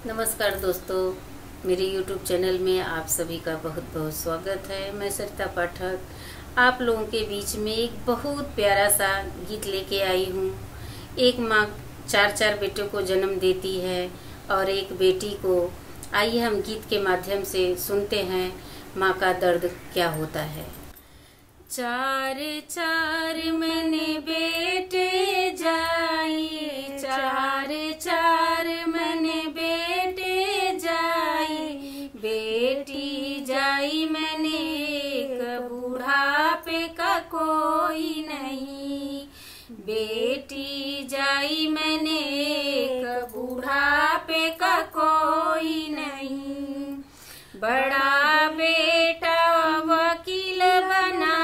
नमस्कार दोस्तों, मेरे YouTube चैनल में आप सभी का बहुत बहुत स्वागत है। मैं सरिता पाठक आप लोगों के बीच में एक बहुत प्यारा सा गीत लेके आई हूँ। एक माँ चार बेटों को जन्म देती है और एक बेटी को। आइए हम गीत के माध्यम से सुनते हैं माँ का दर्द क्या होता है। चार चार मैंने बेटे जाई, चार चार मैंने बेटे जाई, बेटी जाई मैंने एक बूढ़ापे का कोई नहीं, बेटी जाई मैंने एक बूढ़ापे का कोई नहीं। बड़ा बेटा वकील बना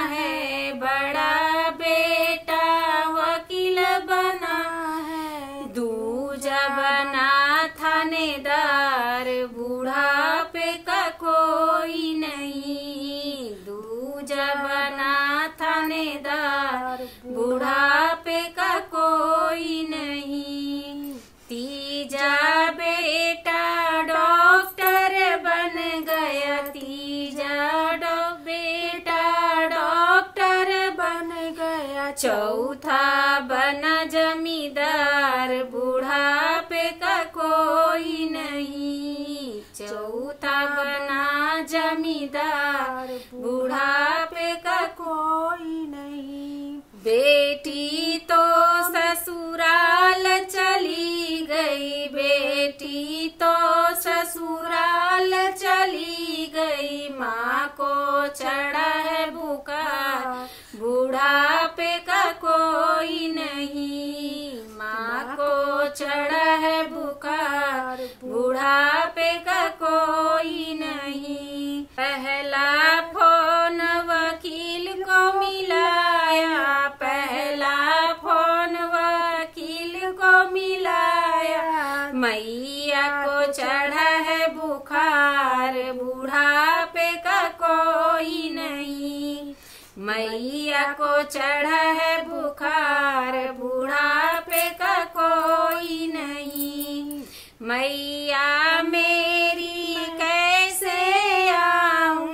है, बड़ा बेटा वकील बना है, दूजा बना थानेदार, बूढ़ापे का कोई नहीं, दूजा बना थानेदार, बूढ़ापे का कोई नहीं। तीजा बेटा डॉक्टर बन गया, तीजा बेटा डॉक्टर बन गया, चौथा बना जमींदार, बूढ़ापे का कोई नहीं, चौथा बना जमींदार, बूढ़ापे का कोई नहीं। बेटी तो ससुराल चली गई, बेटी तो ससुराल चली गई, माँ को चढ़ा है बुखार, बूढ़ापे का कोई नहीं, माँ को चढ़ा है बुखार, बूढ़ापे का कोई नहीं। पहला फोन वकील को मिलाया, पहला फोन वकील को मिलाया, मैया को चढ़ा है बुखार, बूढ़ापे का कोई नहीं, मैया को चढ़ा है बुखार, बूढ़ापे का कोई नहीं। मैया मेरी कैसे आऊं,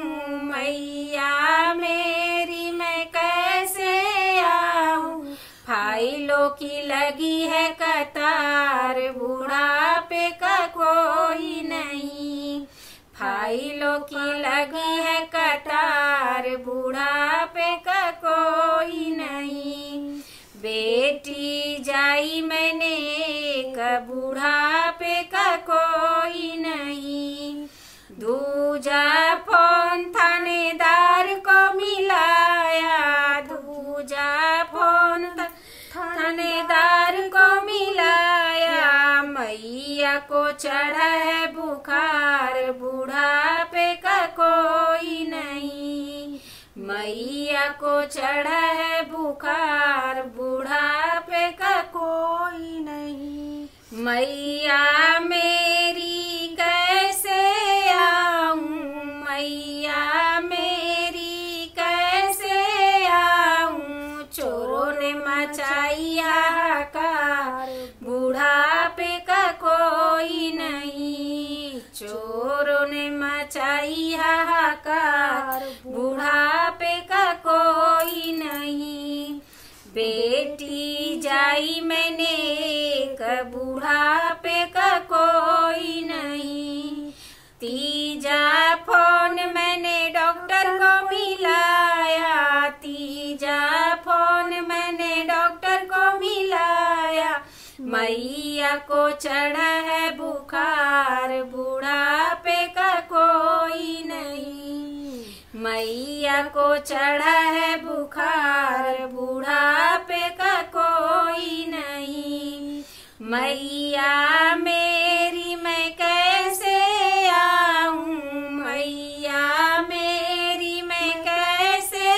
मैया मेरी मैं कैसे आऊं, फाइलों की लगी है कतार, बूढ़ापे का कोई नहीं, फाइलों की लगी है कतार, बूढ़ापे का कोई नहीं। बेटी जाई मैंने एक बूढ़ापे का कोई नहीं, दूजा फोन थानेदार को मिलाया, दूजा फोन थानेदार को मिलाया, मैया को चढ़ा है बुखार, बूढ़ापे का कोई नहीं, मैया को चढ़ा है बुखार, बूढ़ापे का कोई नहीं। मैया मेरी कैसे आऊं, मैया मेरी कैसे आऊं, चोरों ने मचाई हाहाकार, बूढ़ापे का कोई नहीं, चोरों ने मचाई हाहाकार, बूढ़ापे का कोई नहीं। बेटी जाई मैंने एक बूढ़ापे का कोई नहीं, तीजा फोन मैंने डॉक्टर को मिलाया, तीजा फोन मैंने डॉक्टर को मिलाया, मैया को चढ़ा है बुखार, बूढ़ापे का कोई नहीं, मैया को चढ़ा है बुखार, बूढ़ापे का कोई नहीं। मैया मेरी मैं कैसे आऊं, मैया मेरी मैं कैसे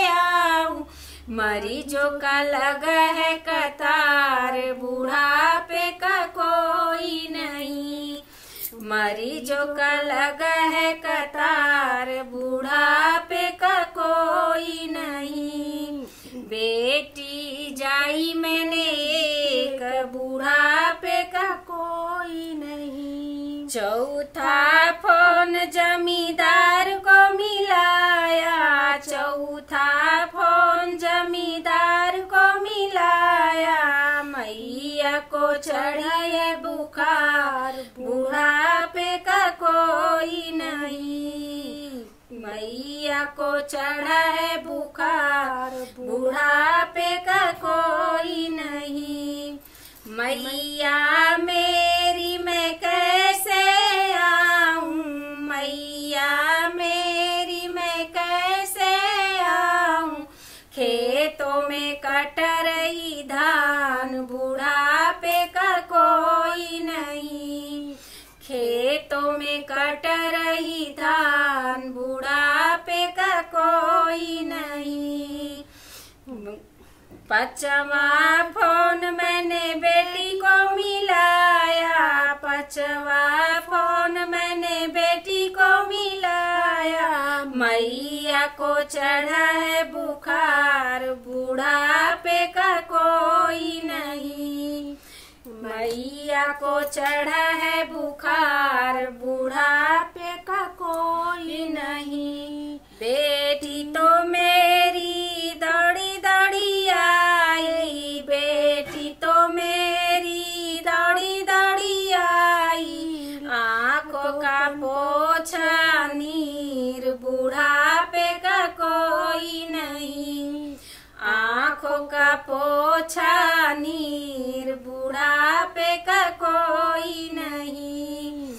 आऊं, मरीजों का लगा है कतार, बूढ़ापे का कोई नहीं, मरीजों का लगा है कतार, बूढ़ापे का कोई नहीं। बेटी जाई मैंने एक बूढ़ापे का कोई नहीं। चौथा फोन जमींदार को मिलाया, चौथा फोन जमींदार को मिलाया। मैया को चढ़ा है बुखार, बुढ़ापे का कोई नहीं। मैया को चढ़ा है बुखार, बुढ़ापे का कोई नहीं। मैया मेरी मैं कैसे आऊं, मैया मेरी मैं कैसे आऊं। खेतों में कट रही धान, बुढ़ापे का कोई नहीं। खेतों में कट रही धान, बुढ़ापे का कोई नहीं। पांचवा फोन मैंने बेटी को मिलाया, पांचवा फोन मैंने बेटी को मिलाया। मैया को चढ़ा है बुखार, बुढ़ापे का कोई नहीं। मैया को चढ़ा है बुखार, बुढ़ापे का कोई नहीं। बेटी तो मेरी दौड़ी दौड़ी आई, बेटी तो मेरी दौड़ी दौड़ी आई। आँखों का पोछा नीर, बुढ़ापे का कोई नहीं। आँखों का पोछा नीर, बुढ़ापे का कोई नहीं।